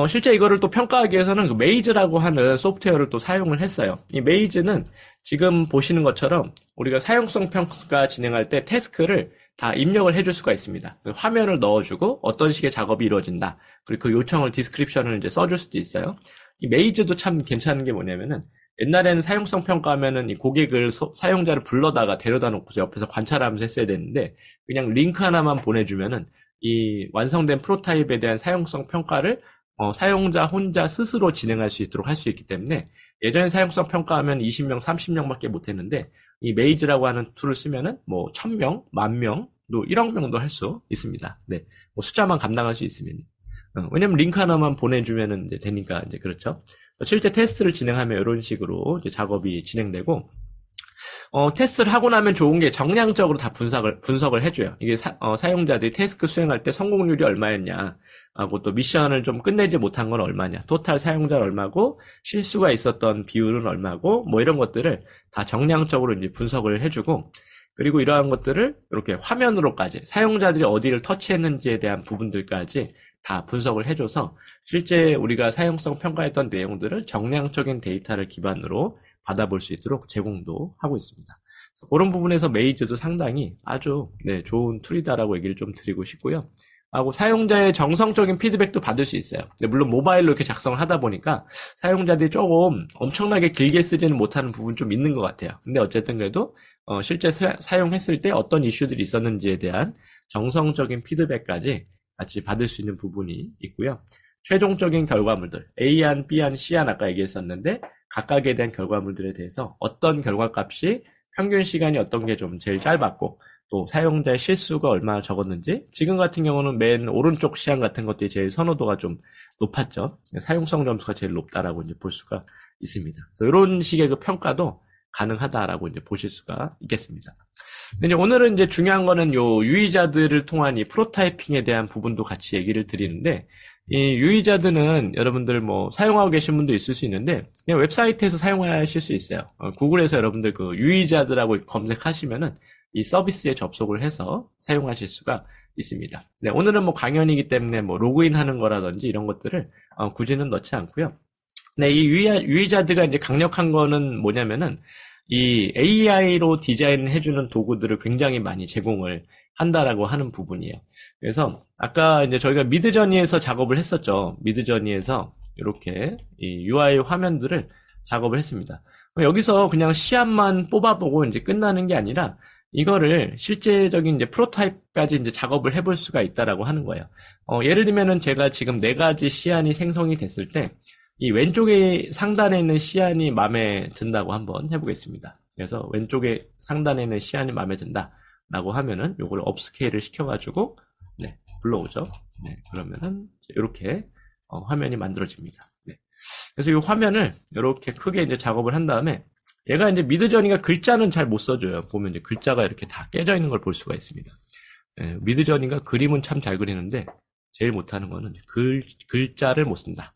실제 이거를 또 평가하기 위해서는 그 메이즈라고 하는 소프트웨어를 또 사용을 했어요. 이 메이즈는 지금 보시는 것처럼 우리가 사용성 평가 진행할 때 태스크를 다 입력을 해줄 수가 있습니다. 화면을 넣어주고 어떤 식의 작업이 이루어진다. 그리고 그 요청을 디스크립션을 이제 써줄 수도 있어요. 이 메이즈도 참 괜찮은 게 뭐냐면은 옛날에는 사용성 평가하면은 이 고객을 사용자를 불러다가 데려다 놓고서 옆에서 관찰하면서 했어야 되는데 그냥 링크 하나만 보내주면은 이 완성된 프로타입에 대한 사용성 평가를 사용자 혼자 스스로 진행할 수 있도록 할 수 있기 때문에 예전에 사용성 평가하면 20명, 30명밖에 못했는데 이 메이즈라고 하는 툴을 쓰면은 뭐 1000명, 10,000명, 또 1억 명도 할 수 있습니다. 네, 뭐 숫자만 감당할 수 있으면 왜냐면 링크 하나만 보내주면은 이제 되니까 이제 그렇죠. 실제 테스트를 진행하면 이런 식으로 이제 작업이 진행되고. 테스트를 하고 나면 좋은 게 정량적으로 다 분석을 해줘요. 이게 사용자들이 태스크 수행할 때 성공률이 얼마였냐, 하고 또 미션을 좀 끝내지 못한 건 얼마냐, 토탈 사용자는 얼마고, 실수가 있었던 비율은 얼마고, 뭐 이런 것들을 다 정량적으로 이제 분석을 해주고, 그리고 이러한 것들을 이렇게 화면으로까지, 사용자들이 어디를 터치했는지에 대한 부분들까지 다 분석을 해줘서 실제 우리가 사용성 평가했던 내용들을 정량적인 데이터를 기반으로 받아볼 수 있도록 제공도 하고 있습니다. 그런 부분에서 메이즈도 상당히 아주 좋은 툴이다라고 얘기를 좀 드리고 싶고요. 하고 사용자의 정성적인 피드백도 받을 수 있어요. 물론 모바일로 이렇게 작성을 하다 보니까 사용자들이 조금 엄청나게 길게 쓰지는 못하는 부분 좀 있는 것 같아요. 근데 어쨌든 그래도 실제 사용했을 때 어떤 이슈들이 있었는지에 대한 정성적인 피드백까지 같이 받을 수 있는 부분이 있고요. 최종적인 결과물들 A안, B안, C안 아까 얘기했었는데 각각에 대한 결과물들에 대해서 어떤 결과값이 평균 시간이 어떤 게 좀 제일 짧았고 또 사용자의 실수가 얼마나 적었는지 지금 같은 경우는 맨 오른쪽 시안 같은 것들이 제일 선호도가 좀 높았죠. 사용성 점수가 제일 높다라고 이제 볼 수가 있습니다. 그래서 이런 식의 그 평가도 가능하다라고 이제 보실 수가 있겠습니다. 근데 이제 오늘은 이제 중요한 거는 요 유의자들을 통한 이 프로타이핑에 대한 부분도 같이 얘기를 드리는데 이 유의자들은 여러분들 뭐 사용하고 계신 분도 있을 수 있는데 그냥 웹사이트에서 사용하실 수 있어요. 구글에서 여러분들 그 유의자들하고 검색하시면은 이 서비스에 접속을 해서 사용하실 수가 있습니다. 네, 오늘은 뭐 강연이기 때문에 뭐 로그인 하는 거라든지 이런 것들을 굳이는 넣지 않고요. 네, 이 유의자드가 이제 강력한 거는 뭐냐면은 이 AI로 디자인을 해주는 도구들을 굉장히 많이 제공을 한다라고 하는 부분이에요. 그래서 아까 이제 저희가 미드저니에서 작업을 했었죠. 미드저니에서 이렇게 이 UI 화면들을 작업을 했습니다. 여기서 그냥 시안만 뽑아보고 이제 끝나는 게 아니라 이거를 실제적인 이제 프로타입까지 이제 작업을 해볼 수가 있다라고 하는 거예요. 예를 들면은 제가 지금 4가지 시안이 생성이 됐을 때 이 왼쪽에 상단에 있는 시안이 마음에 든다고 한번 해보겠습니다. 그래서 왼쪽에 상단에 있는 시안이 마음에 든다라고 하면은 요걸 업스케일을 시켜가지고 불러오죠. 그러면은 이렇게 화면이 만들어집니다. 그래서 이 화면을 이렇게 크게 이제 작업을 한 다음에 얘가 이제 미드저니가 글자는 잘 못 써줘요. 보면 이제 글자가 이렇게 다 깨져 있는 걸 볼 수가 있습니다. 미드저니가 그림은 참 잘 그리는데 제일 못하는 거는 글자를 못 쓴다.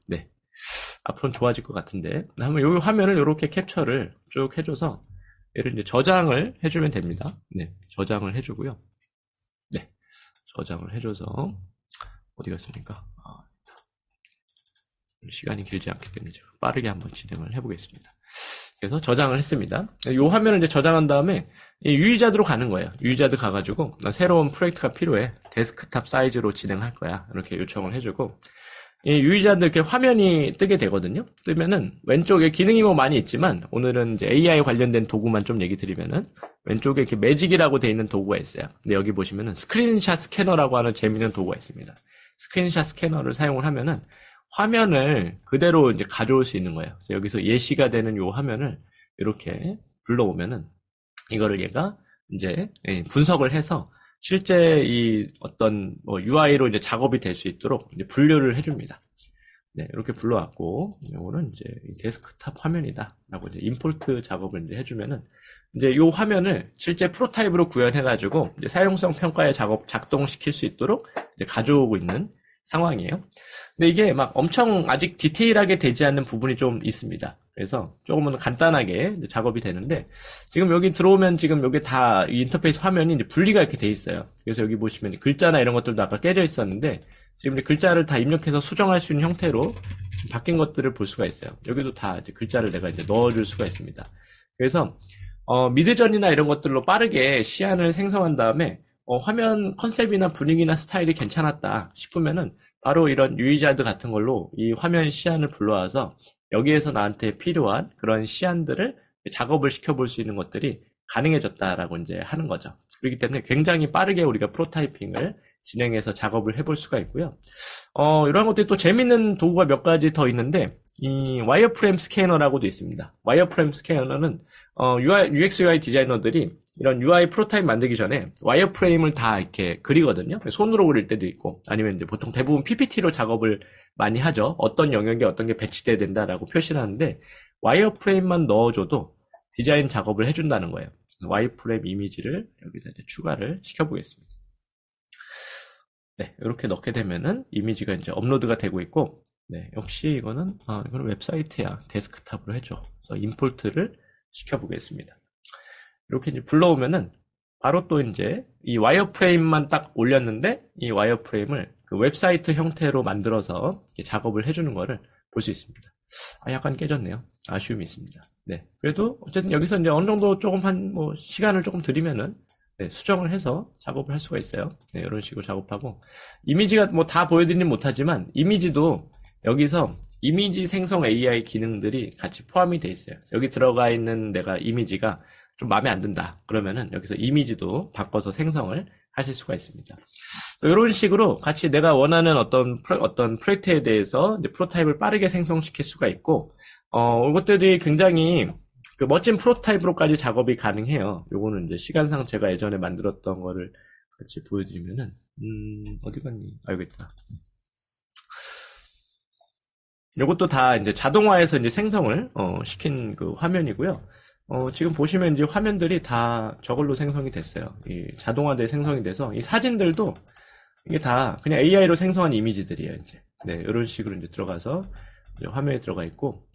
앞으로는 좋아질 것 같은데 한번 이 화면을 이렇게 캡처를 쭉 해줘서 얘를 이제 저장을 해주면 됩니다. 저장을 해주고요. 저장을 해줘서 어디 갔습니까? 시간이 길지 않기 때문에 빠르게 한번 진행을 해보겠습니다. 그래서 저장을 했습니다. 이 화면을 이제 저장한 다음에 이 유의자드로 가는 거예요. 유의자드 가가지고 나 새로운 프로젝트가 필요해. 데스크탑 사이즈로 진행할 거야. 이렇게 요청을 해주고 이 유의자들 이렇게 화면이 뜨게 되거든요. 뜨면은 왼쪽에 기능이 뭐 많이 있지만 오늘은 이제 AI 관련된 도구만 좀 얘기 드리면은 왼쪽에 이렇게 매직이라고 되어 있는 도구가 있어요. 근데 여기 보시면은 스크린샷 스캐너라고 하는 재미있는 도구가 있습니다. 스크린샷 스캐너를 사용을 하면은 화면을 그대로 이제 가져올 수 있는 거예요. 그래서 여기서 예시가 되는 요 화면을 이렇게 불러오면은 이거를 얘가 이제 분석을 해서 실제 이 어떤 UI로 이제 작업이 될 수 있도록 이제 분류를 해줍니다. 이렇게 불러왔고, 이거는 이제 데스크탑 화면이다라고 이제 임포트 작업을 이제 해주면은 이제 이 화면을 실제 프로타입으로 구현해가지고 이제 사용성 평가에 작동시킬 수 있도록 이제 가져오고 있는 상황이에요. 근데 이게 막 엄청 아직 디테일하게 되지 않는 부분이 좀 있습니다. 그래서 조금은 간단하게 작업이 되는데 지금 여기 들어오면 지금 여기 다 인터페이스 화면이 이제 분리가 이렇게 돼 있어요. 그래서 여기 보시면 글자나 이런 것들도 아까 깨져 있었는데 지금 이제 글자를 다 입력해서 수정할 수 있는 형태로 바뀐 것들을 볼 수가 있어요. 여기도 다 이제 글자를 내가 이제 넣어줄 수가 있습니다. 그래서 미드전이나 이런 것들로 빠르게 시안을 생성한 다음에 화면 컨셉이나 분위기나 스타일이 괜찮았다 싶으면은 바로 이런 유의자드 같은 걸로 이 화면 시안을 불러와서 여기에서 나한테 필요한 그런 시안들을 작업을 시켜볼 수 있는 것들이 가능해졌다라고 이제 하는 거죠. 그렇기 때문에 굉장히 빠르게 우리가 프로타이핑을 진행해서 작업을 해볼 수가 있고요. 이런 것들이 또 재밌는 도구가 몇 가지 더 있는데 이 와이어프레임 스캐너라고도 있습니다. 와이어프레임 스캐너는 UX UI 디자이너들이 이런 UI 프로타입 만들기 전에 와이어프레임을 다 이렇게 그리거든요. 손으로 그릴 때도 있고 아니면 이제 보통 대부분 PPT로 작업을 많이 하죠. 어떤 영역에 어떤 게 배치돼야 된다라고 표시를 하는데 와이어프레임만 넣어줘도 디자인 작업을 해준다는 거예요. 와이어프레임 이미지를 여기다 이제 추가를 시켜보겠습니다. 이렇게 넣게 되면은 이미지가 이제 업로드가 되고 있고, 역시 이거는 웹사이트야. 데스크탑으로 해줘. 그래서 임포트를 시켜보겠습니다. 이렇게 이제 불러오면은 바로 또 이제 이 와이어프레임만 딱 올렸는데 이 와이어프레임을 그 웹사이트 형태로 만들어서 작업을 해주는 거를 볼 수 있습니다. 약간 깨졌네요. 아쉬움이 있습니다. 네. 그래도 어쨌든 여기서 이제 어느 정도 조금 시간을 조금 들이면은 네, 수정을 해서 작업을 할 수가 있어요. 네, 이런 식으로 작업하고 이미지가 다 보여드리진 못하지만 이미지도 여기서 이미지 생성 AI 기능들이 같이 포함이 돼 있어요. 여기 들어가 있는 내가 이미지가 좀 마음에 안 든다. 그러면은 여기서 이미지도 바꿔서 생성을 하실 수가 있습니다. 이런 식으로 같이 내가 원하는 어떤 프로젝트에 대해서 이제 프로타입을 빠르게 생성시킬 수가 있고, 이것들이 굉장히 그 멋진 프로타입으로까지 작업이 가능해요. 요거는 이제 시간상 제가 예전에 만들었던 거를 같이 보여드리면은, 어디 갔니? 여기 있다. 요것도 다 이제 자동화해서 이제 생성을, 시킨 그 화면이고요. 지금 보시면 이제 화면들이 다 저걸로 생성이 됐어요. 이 자동화돼 생성이 돼서 이 사진들도 이게 다 그냥 AI로 생성한 이미지들이에요, 이제. 네, 이런 식으로 이제 들어가서 이제 화면에 들어가 있고,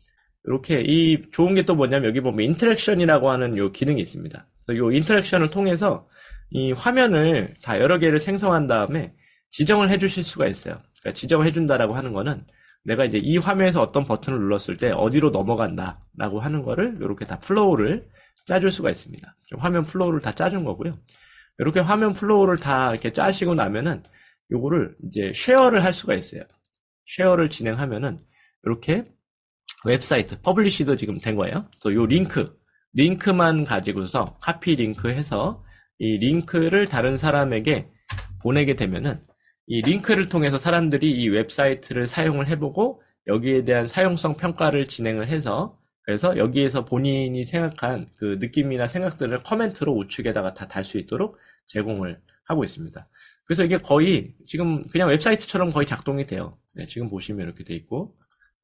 이렇게 이 좋은 게 또 뭐냐면 여기 보면 인터랙션이라고 하는 요 기능이 있습니다. 그래서 요 인터랙션을 통해서 이 화면을 다 여러 개를 생성한 다음에 지정을 해 주실 수가 있어요. 그러니까 지정을 해준다라고 하는 거는 내가 이제 이 화면에서 어떤 버튼을 눌렀을 때 어디로 넘어간다라고 하는 거를 이렇게 다 플로우를 짜줄 수가 있습니다. 화면 플로우를 다 짜준 거고요. 이렇게 화면 플로우를 다 이렇게 짜시고 나면은 요거를 이제 쉐어를 할 수가 있어요. 쉐어를 진행하면은 이렇게 웹사이트 퍼블리시도 지금 된 거예요. 또 요 링크만 가지고서 카피 링크 해서 이 링크를 다른 사람에게 보내게 되면은 이 링크를 통해서 사람들이 이 웹사이트를 사용을 해보고 여기에 대한 사용성 평가를 진행을 해서 그래서 여기에서 본인이 생각한 그 느낌이나 생각들을 커멘트로 우측에다가 다 달 수 있도록 제공을 하고 있습니다. 그래서 이게 거의 지금 그냥 웹사이트처럼 거의 작동이 돼요. 네, 지금 보시면 이렇게 돼 있고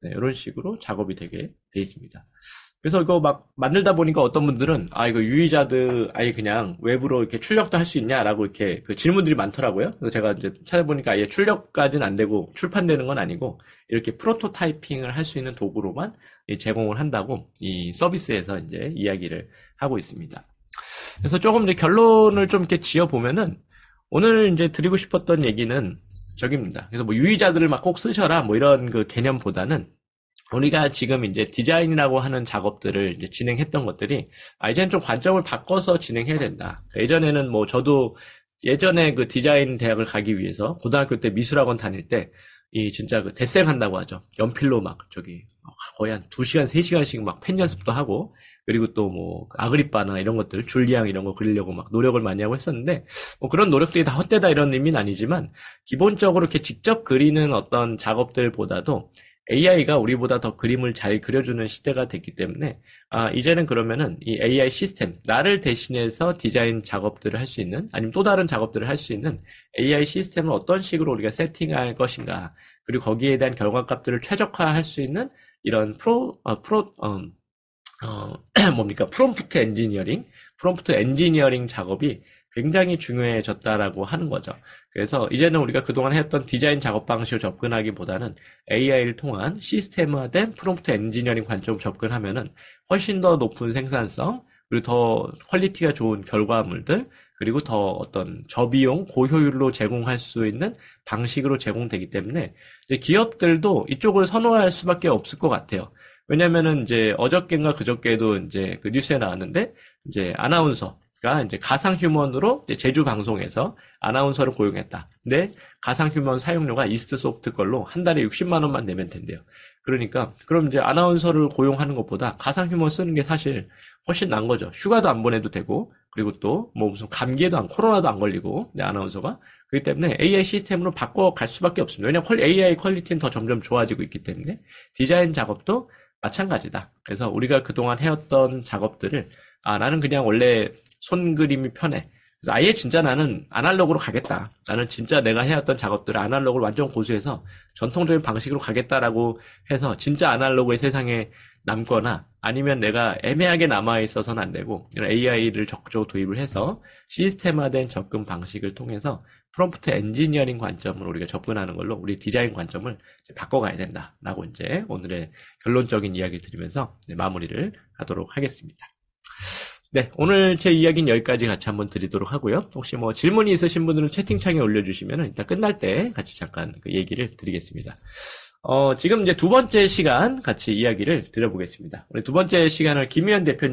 네, 이런 식으로 작업이 되게 돼 있습니다. 그래서 이거 막 만들다 보니까 어떤 분들은 이거 유이자드 아예 그냥 웹으로 이렇게 출력도 할 수 있냐라고 이렇게 그 질문들이 많더라고요. 그래서 제가 이제 찾아보니까 아예 출력까지는 안 되고 출판되는 건 아니고 이렇게 프로토타이핑을 할 수 있는 도구로만 제공을 한다고 이 서비스에서 이제 이야기를 하고 있습니다. 그래서 조금 이제 결론을 좀 이렇게 지어 보면은 오늘 이제 드리고 싶었던 얘기는 저기입니다. 그래서 유이자드를 막 꼭 쓰셔라 이런 그 개념보다는 우리가 지금 이제 디자인이라고 하는 작업들을 이제 진행했던 것들이 이제는 좀 관점을 바꿔서 진행해야 된다. 예전에는 저도 예전에 그 디자인 대학을 가기 위해서 고등학교 때 미술학원 다닐 때 진짜 그 데생 한다고 하죠. 연필로 막 거의 한 2시간, 3시간씩 막 펜 연습도 하고 그리고 또 아그리빠나 이런 것들, 줄리앙 이런 거 그리려고 막 노력을 많이 하고 했었는데 그런 노력들이 다 헛되다 이런 의미는 아니지만 기본적으로 이렇게 직접 그리는 어떤 작업들보다도 AI가 우리보다 더 그림을 잘 그려주는 시대가 됐기 때문에 이제는 그러면은 이 AI 시스템 나를 대신해서 디자인 작업들을 할 수 있는 아니면 또 다른 작업들을 할 수 있는 AI 시스템을 어떤 식으로 우리가 세팅할 것인가 그리고 거기에 대한 결과값들을 최적화할 수 있는 이런 프롬프트 엔지니어링 작업이 굉장히 중요해졌다라고 하는 거죠. 그래서 이제는 우리가 그동안 했던 디자인 작업 방식으로 접근하기보다는 AI를 통한 시스템화된 프롬프트 엔지니어링 관점으로 접근하면은 훨씬 더 높은 생산성, 그리고 더 퀄리티가 좋은 결과물들, 그리고 더 어떤 저비용, 고효율로 제공할 수 있는 방식으로 제공되기 때문에 이제 기업들도 이쪽을 선호할 수밖에 없을 것 같아요. 왜냐면은 이제 어저께인가 그저께도 이제 그 뉴스에 나왔는데 이제 아나운서가 이제 가상 휴먼으로 이제 제주 방송에서 아나운서를 고용했다. 근데 가상 휴먼 사용료가 이스트 소프트 걸로 한 달에 60만 원만 내면 된대요. 그러니까 그럼 이제 아나운서를 고용하는 것보다 가상 휴먼 쓰는 게 사실 훨씬 나은 거죠. 휴가도 안 보내도 되고 그리고 또 무슨 감기에도 코로나도 안 걸리고 아나운서가 그렇기 때문에 AI 시스템으로 바꿔갈 수밖에 없습니다. 왜냐하면 AI 퀄리티는 더 점점 좋아지고 있기 때문에 디자인 작업도 마찬가지다. 그래서 우리가 그동안 해왔던 작업들을 나는 그냥 원래 손그림이 편해. 그래서 아예 진짜 나는 아날로그로 가겠다. 나는 진짜 내가 해왔던 작업들을 아날로그를 완전 고수해서 전통적인 방식으로 가겠다라고 해서 진짜 아날로그의 세상에 남거나 아니면 내가 애매하게 남아있어서는 안 되고 이런 AI를 적극적으로 도입을 해서 시스템화된 접근 방식을 통해서 프롬프트 엔지니어링 관점으로 우리가 접근하는 걸로 우리 디자인 관점을 바꿔가야 된다라고 이제 오늘의 결론적인 이야기를 드리면서 마무리를 하도록 하겠습니다. 네, 오늘 제 이야기는 여기까지 같이 한번 드리도록 하고요. 혹시 뭐 질문이 있으신 분들은 채팅창에 올려주시면 이따 끝날 때 같이 잠깐 그 얘기를 드리겠습니다. 지금 이제 두 번째 시간 같이 이야기를 드려보겠습니다. 우리 두 번째 시간을 김희연 대표님